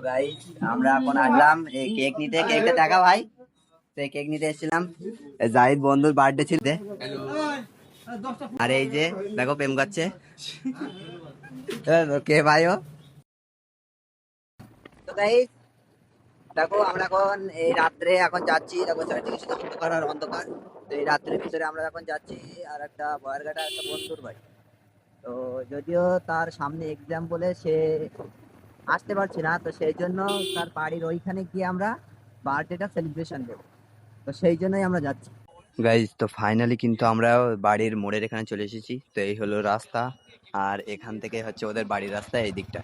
Guys আমরা এখন আসলাম এই কেক নিতে। কেকটা দেখা ভাই, সেই কেক নিতে এসেছিলাম। জাহিদ বন্ধুর বার্থডে ছিল। আর এই যে দেখো প্রেম করছে কে ভাই ও। তো গাইস দেখো আমরা এখন এই রাত্রে এখন যাচ্ছি, দেখো চারদিকে শুধু অন্ধকার আর অন্ধকার। তো এই রাত্রের ভিতরে আমরা এখন যাচ্ছি আর একটা বয়ারঘাটা একটা বন্ধুর বাড়ি। তো যদিও তার সামনে এক্সাম বলে সে আসতে পারছি না, তো সেই জন্য তার বাড়ির ওইখানে গিয়ে আমরা বার্থডেটা সেলিব্রেশন দেবো। তো সেই জন্যই আমরা যাচ্ছি গাইজ। তো ফাইনালি কিন্তু আমরা বাড়ির মোড়ের এখানে চলে এসেছি। তো এই হলো রাস্তা, আর এখান থেকে হচ্ছে ওদের বাড়ির রাস্তা এই দিকটা।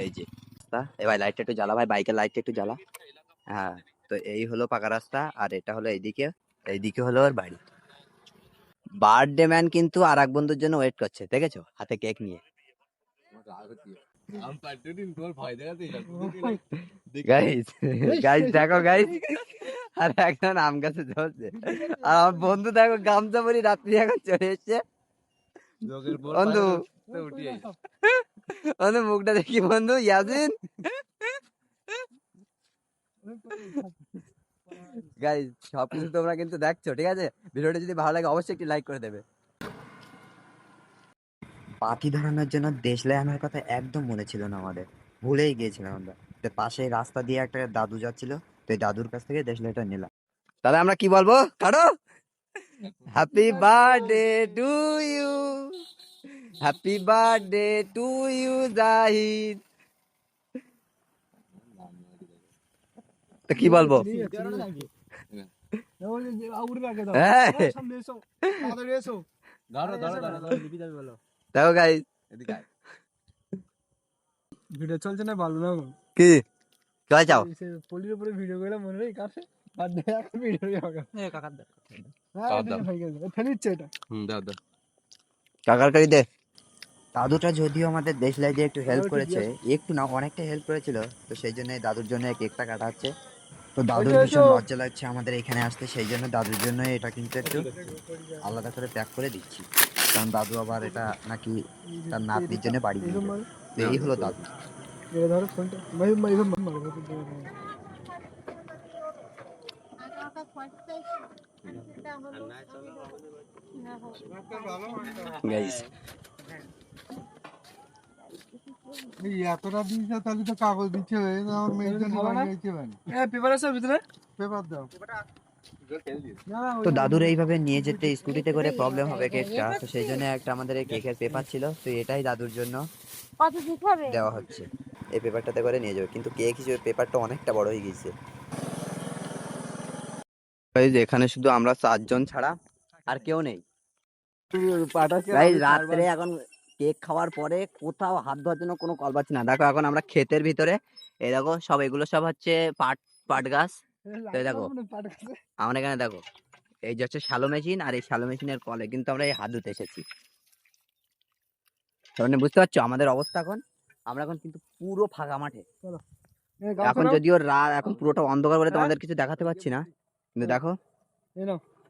এই যে রাস্তা, এ ভাই লাইটটা একটু জ্বালা, ভাই বাইকের লাইটটা একটু জ্বালা। হ্যাঁ, তো এই হলো পাকা রাস্তা, আর এটা হলো এইদিকে, এইদিকে হলো ওর বাড়ি। বার্থডে ম্যান কিন্তু আর এক বন্ধুর জন্য ওয়েট করছে, দেখেছো হাতে কেক নিয়ে। গাইস গাইস দেখো গাইস, আর একজন আম গাছে চলছে, আর আমার বন্ধু দেখো গামছা পরি রাত্রি এখন চলে এসছে। বন্ধু বন্ধু মুখটা দেখি বন্ধু, ইয়াসিন। গাইস সবকিছু তোমরা কিন্তু দেখছো, ঠিক আছে? ভিডিওটা যদি ভালো লাগে অবশ্যই একটি লাইক করে দেবে। পাখি ধরানোর জন্য দেশলাই আনার কথা একদম মনে ছিল না আমাদের, ভুলেই গিয়েছিলাম আমরা। তো পাশে রাস্তা দিয়ে একটা দাদু যাচ্ছিল, তো এই দাদুর কাছ থেকে দেশলাইটা নিলাম। তাহলে আমরা কি বলবো, কাটো। Happy birthday to you, happy birthday to you Zahid. তো কি বলবো, দেখো গাইস ভিডিও চলছে না, ভালো না কি কয় যাও পলির উপরে ভিডিও করে মনে হয় কাছে আর দেখা ভিডিও কাকার দেখ হয়ে গেছে ফেলিচ্ছে এটা দাও দাও কাকার কারি দে। দাদুটা যদিও আমাদের দেশলাই দিয়ে একটু হেল্প করেছে, একটু না অনেকটা হেল্প করেছিল, তো সেই জন্য দাদুর জন্য কেকটা কাটা হচ্ছে। তো দাদুর ভীষণ লজ্জা লাগছে আমাদের এখানে আসতে, সেই জন্য দাদুর জন্য এটা কিন্তু একটু আলাদা করে প্যাক করে দিচ্ছি, কারণ দাদু আবার এটা নাকি তার নাতনির জন্য বাড়ি নিয়ে যাবে। তো এই হলো দাদু। ধরো ফোনটা গাইস এতটা দিয়েছে তাহলে তো কাগজ দিচ্ছে আমার মেয়ের জন্য পেপার আছে ভিতরে, পেপার দাও। তো দাদুর এইভাবে নিয়ে যেতে স্কুটিতে করে প্রবলেম হবে কেকটা, তো সেই জন্য একটা আমাদের এই কেকের পেপার ছিল, তো এটাই দাদুর জন্য দেওয়া হচ্ছে। এই পেপারটাতে করে নিয়ে যাবে, কিন্তু কেক হিসেবে পেপারটা অনেকটা বড় হয়ে গেছে। এখানে শুধু আমরা 4 জন ছাড়া আর কেউ নেই। রাত্রে এখন কেক খাওয়ার পরে কোথাও হাত ধোয়ার জন্য কোনো কল পাচ্ছি না। দেখো এখন আমরা ক্ষেতের ভিতরে, এই দেখো সব এগুলো সব হচ্ছে পাট গাছ। তো দেখো আমার এখানে দেখো এই যে হচ্ছে শ্যালো মেশিন, আর এই শ্যালো মেশিনের কলে কিন্তু আমরা এই হাত ধুতে এসেছি। মানে বুঝতে পারছো আমাদের অবস্থা এখন। আমরা এখন কিন্তু পুরো ফাঁকা মাঠে। এখন যদিও রাত, এখন পুরোটা অন্ধকার বলে তোমাদের কিছু দেখাতে পাচ্ছি না, কিন্তু দেখো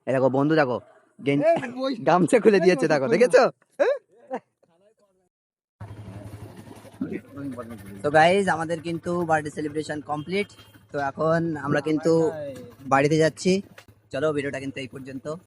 এই দেখো বন্ধু দেখো গামছা খুলে দিয়েছে, দেখো দেখেছো? তো গাইজ আমাদের কিন্তু বার্থডে সেলিব্রেশন কমপ্লিট। তো এখন আমরা কিন্তু বাড়িতে যাচ্ছি। চলো ভিডিওটা কিন্তু এই পর্যন্ত।